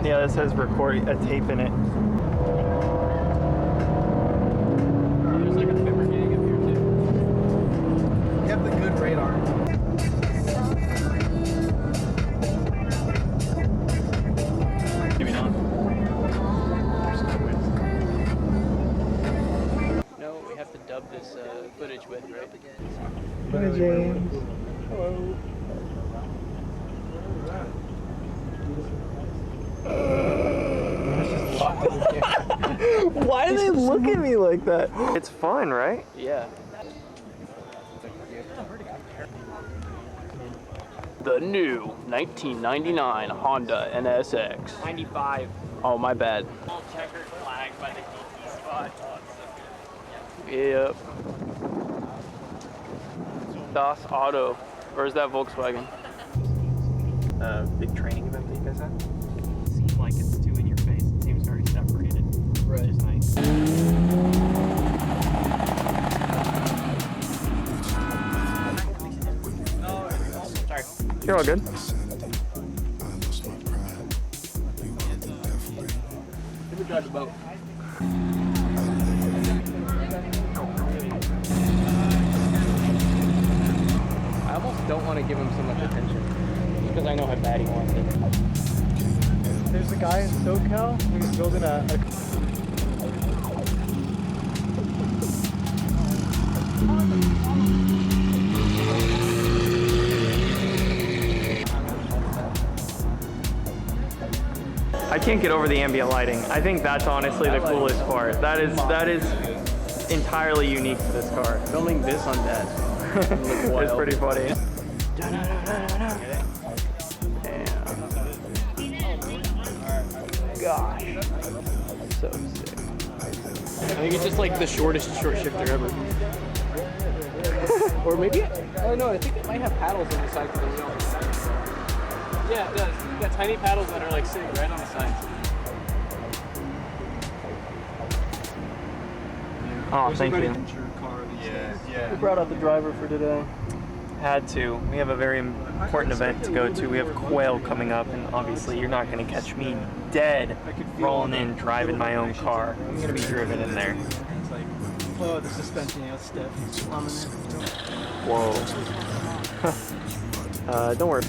Yeah, this has record a tape in it. There's like a fabricating up here too. You have the good radar. Maybe not. No, we have to dub this footage with, right? Hi, James. Hello. Why do they look at me like that? It's fun, right? Yeah. The new 1999 Honda NSX. 95. Oh, my bad. All checkered flag by the DT spot. Yep. Das Auto. Or is that Volkswagen? Big training event that you guys had? Seems like it's too in your face. It seems very separated. Right. Which is nice. Sorry. You're all good. Who drive the boat? I almost don't want to give him so much attention. Just because I know how bad he wants it. There's a guy in SoCal who's building a I can't get over the ambient lighting. I think that's honestly the coolest part. That is entirely unique to this car. Filming this on that. It's pretty funny. Gosh. So sick. I think it's just like the shortest short shifter ever. Or maybe, oh no, I think it might have paddles on the side for the wheel. Yeah, it does. You got tiny paddles that are like sitting right on the sides. Oh, thank you. We brought out the driver for today. Had to. We have a very important event to go to. We have quail coming up, and obviously you're not going to catch me dead rolling in, driving my own car. I'm going to be driven in there. It's like, oh, the suspension, you know, stiff. Whoa. Don't worry.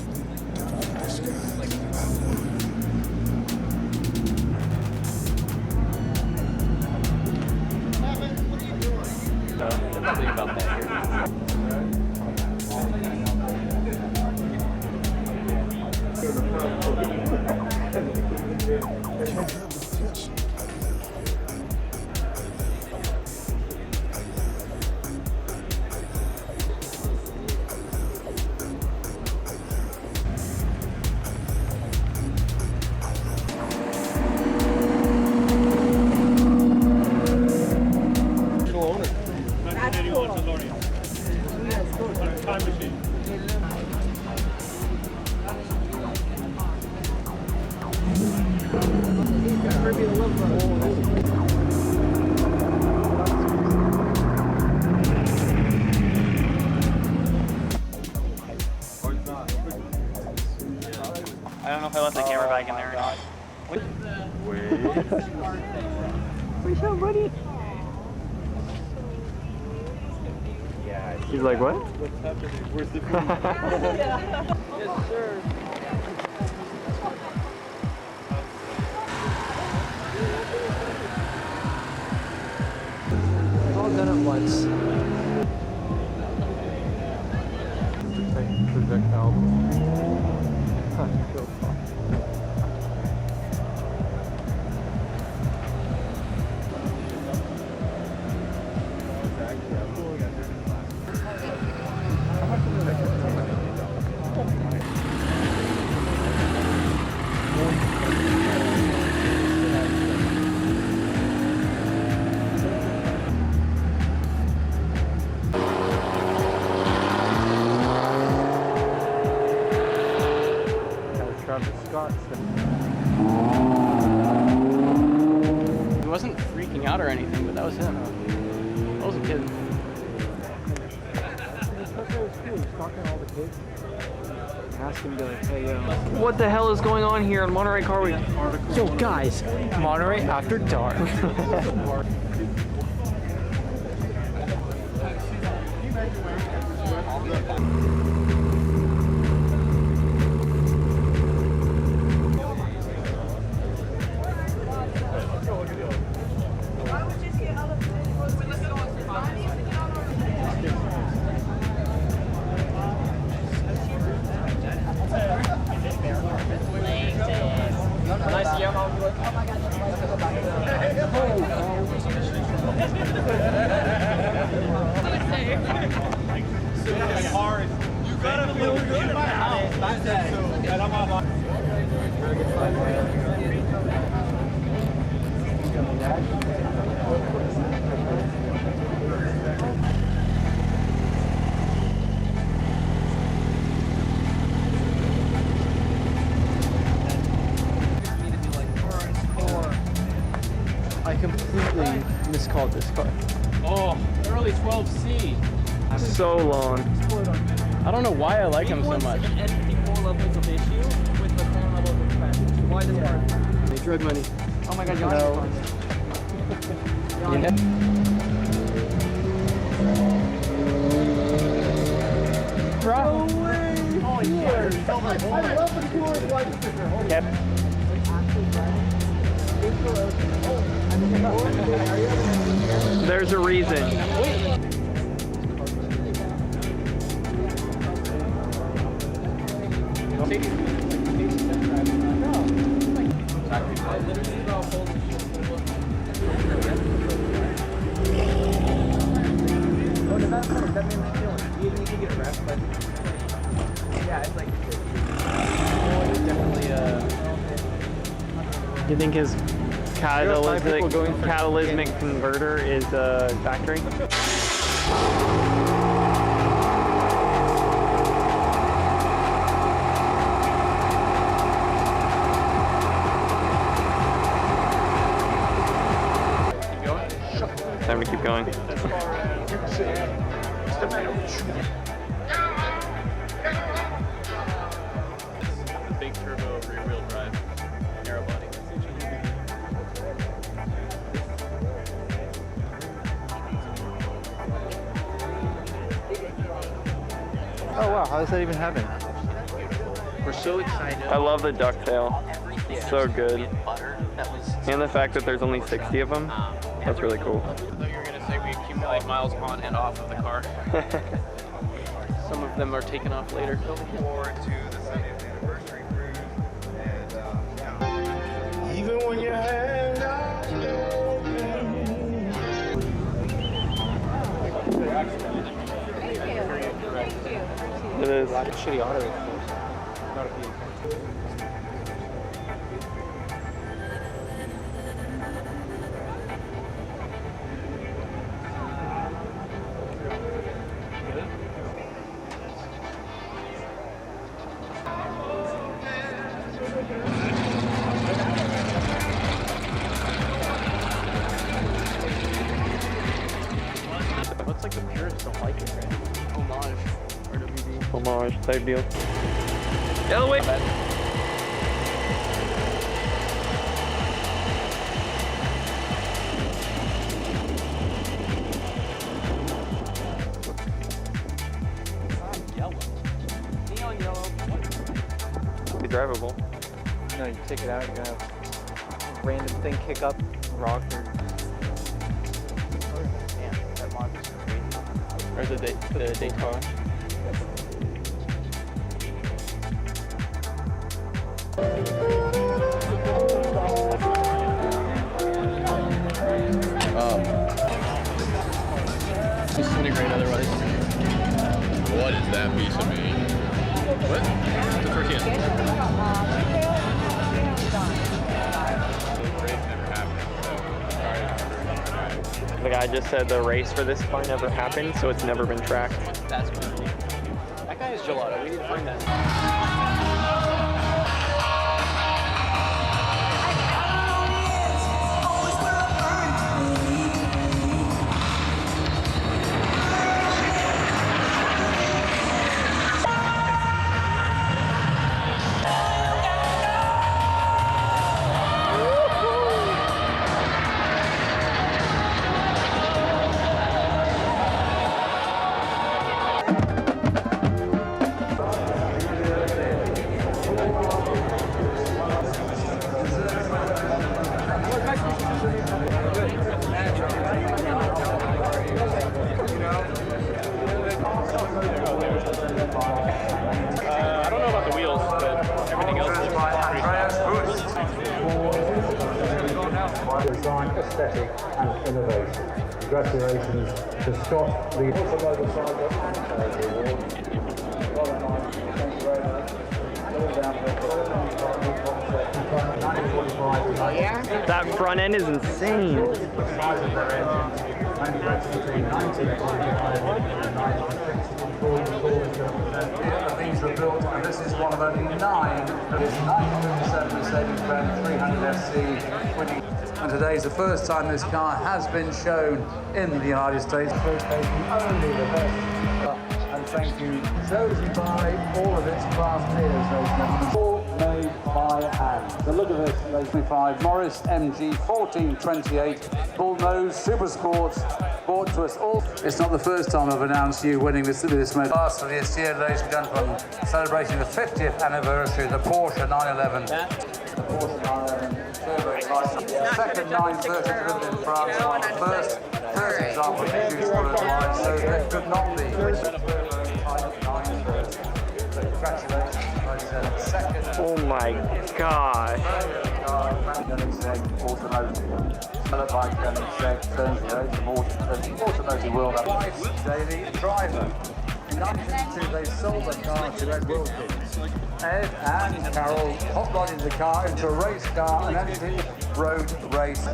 Nothing about that here. I don't know if I left the camera back in there or not. Wait. Where's your buddy? He's like, what? What's happening? Where's the food? Yes, sir. All done at once. Projectile. He wasn't freaking out or anything, but that was him. I wasn't kidding. Ask him, be like, hey, yo. What the hell is going on here in Monterey Car Week? Yo, guys, Monterey After Dark. I completely miscalled this car. Oh, early 12C. So long. I don't know why I like him so much. Why this part? Drug money. Oh my god, you No. No way! Oh, yeah. I love the cooler white sticker. Yep. There's a reason. You think his catalytic converter is factory? Time to keep going. Big turbo rear-wheel drive narrow body. Oh wow, how does that even happen? We're so excited. I love the ducktail. It's so good. And the fact that there's only 60 of them. That's really cool. I thought you were going to say we accumulate miles on and off of the car. Some of them are taken off later. Looking forward to the 70th anniversary cruise, and even when your hand out It is. Shitty auto. Not a few. What's like the purists don't like it, right? Homage. RWD. Homage type deal. Get away! Yellow. Neon yellow. Be drivable. No, you take it out, you're gonna have a random thing kick up, rock, or... Damn, that mod is crazy. Or the Daytona. Disintegrate otherwise. What is that piece of meat? What? The tortilla. The guy just said the race for this car never happened, so it's never been tracked. That's good. That guy is gelato. We need to find that. and innovation. Congratulations to Scott, the Automotive Cycle Award. Well done, Mike. Thank you very much. That front end is insane. These were built, and this is one of only 9. This 1957 Mercedes-Benz 300 SC winning. And today is the first time this car has been shown in the United States. Only the best. And thank you, chosen by all of its class peers, ladies and gentlemen. All made by hand. So look at this, ladies and gentlemen. Morris MG 1428 Bullnose Super Sports, brought to us all. It's not the first time I've announced you winning this motor. Last for this year, ladies and gentlemen, celebrating the 50th anniversary of the Porsche 911. The Porsche 911 Turbo Light. Second 930 delivered in France. First example produced worldwide, so there could not be. Oh my god. Automotive world. Daily driver. In 1992, they sold the car to Ed Wilkins. Ed and Carol hot rodded the car into a race car and entered it road race.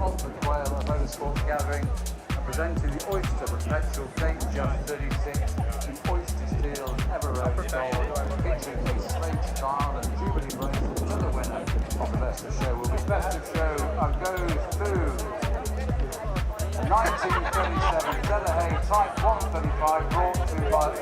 Oxford Quail, a motorsports gathering, and presenting the Oyster Perpetual Date Just 36 in Oyster Steel Ever-Road Gold, featuring the Slate Style and Jubilee race to the winner of the Best of Show. Will be Best of Show goes to 1937 Delahaye Type 135,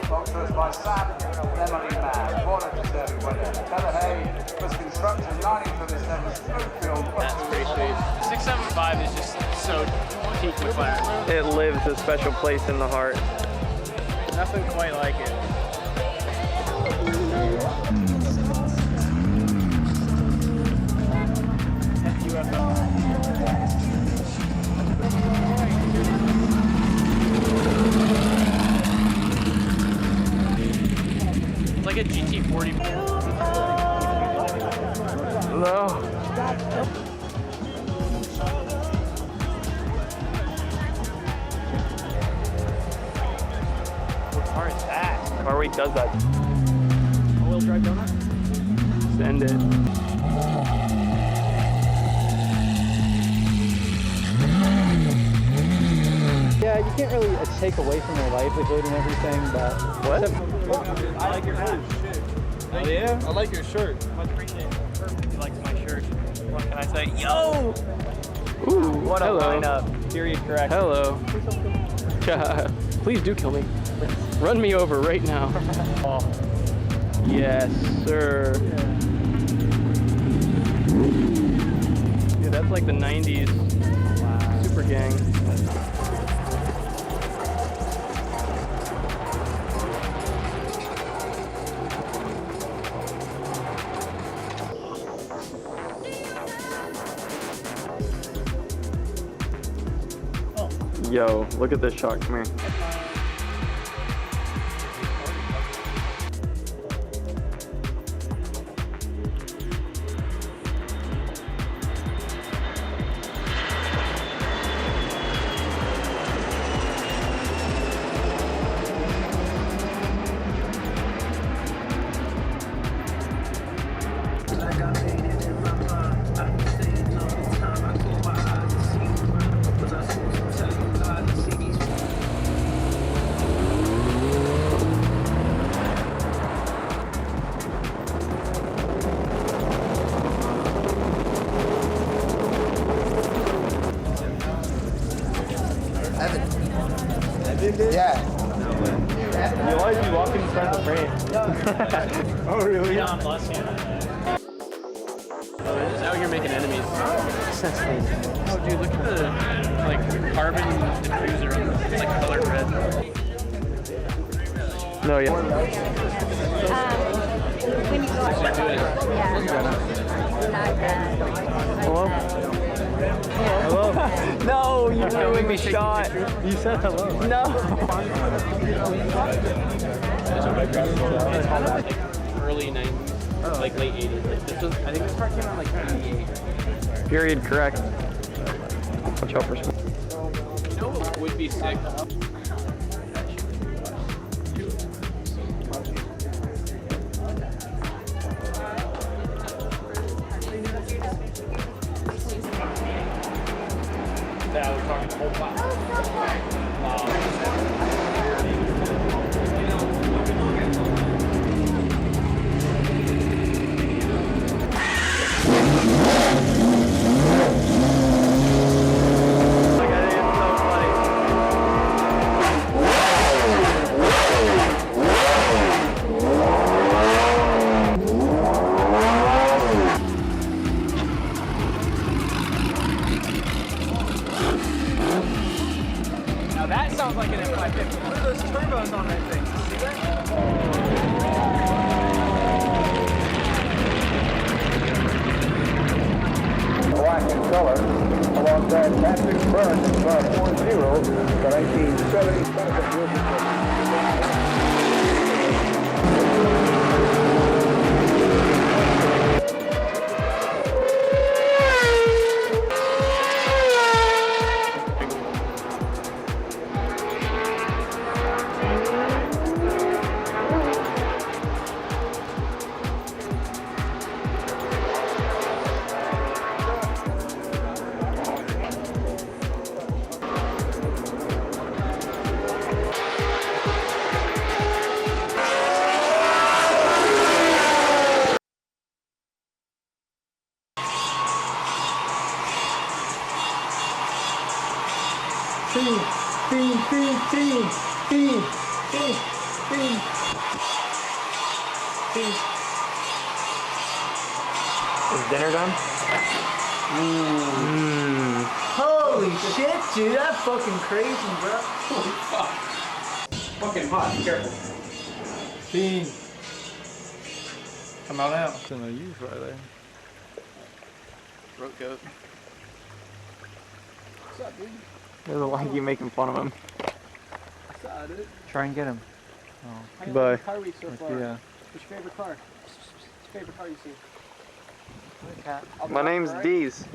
brought to us by Sam and Emily Mann. What a deserving winner. Delahaye was constructed in 1937 Smoothfield. That's pretty sweet. 675 is just so peak McLaren. It lives a special place in the heart. Nothing quite like it. It's like a GT40. Hello. What car is that? Car Week does that. All-wheel drive donut? Send it. Yeah, you can't really take away from their livelihood and everything, but... What? I like your shirt. Oh yeah? I like your shirt. Much appreciated. He likes my shirt. What can I say? Yo! Ooh, What a hello. lineup. Period correct. Hello. Please do kill me. Run me over right now. Yes, sir. Yeah, that's like the 90s super gang. Yo, look at this shot. Come here. Yeah. You always be walking in front of the frame. Oh, really? God bless you. They're just out here making enemies. Oh, dude, look at the carbon diffuser on this. It's like colored red. No, yeah. When you go out, yeah, not bad. Hello? Hello? No, you're doing the shot. You said hello. No. Early 90s. like late 80s. Like this was, I think this car came out like 98. Period correct. Watch out for some. You know what would be sick? That I was talking the whole time. Now that sounds like an F550. What are those turbos on that thing? See that? Black in color, alongside Patrick Burns, car 40, the Is dinner done? Holy shit, dude, that's fucking crazy, bro. Holy fuck. Fucking hot, be careful. Fiend. Come out now. That's no use right there. Throat goat. What's up, dude? Doesn't like you making fun of him. What's up, dude? Try and get him. How you Bye. like the car week so far? Yeah. What's your favorite car? What's your favorite car you see? My name's Deez.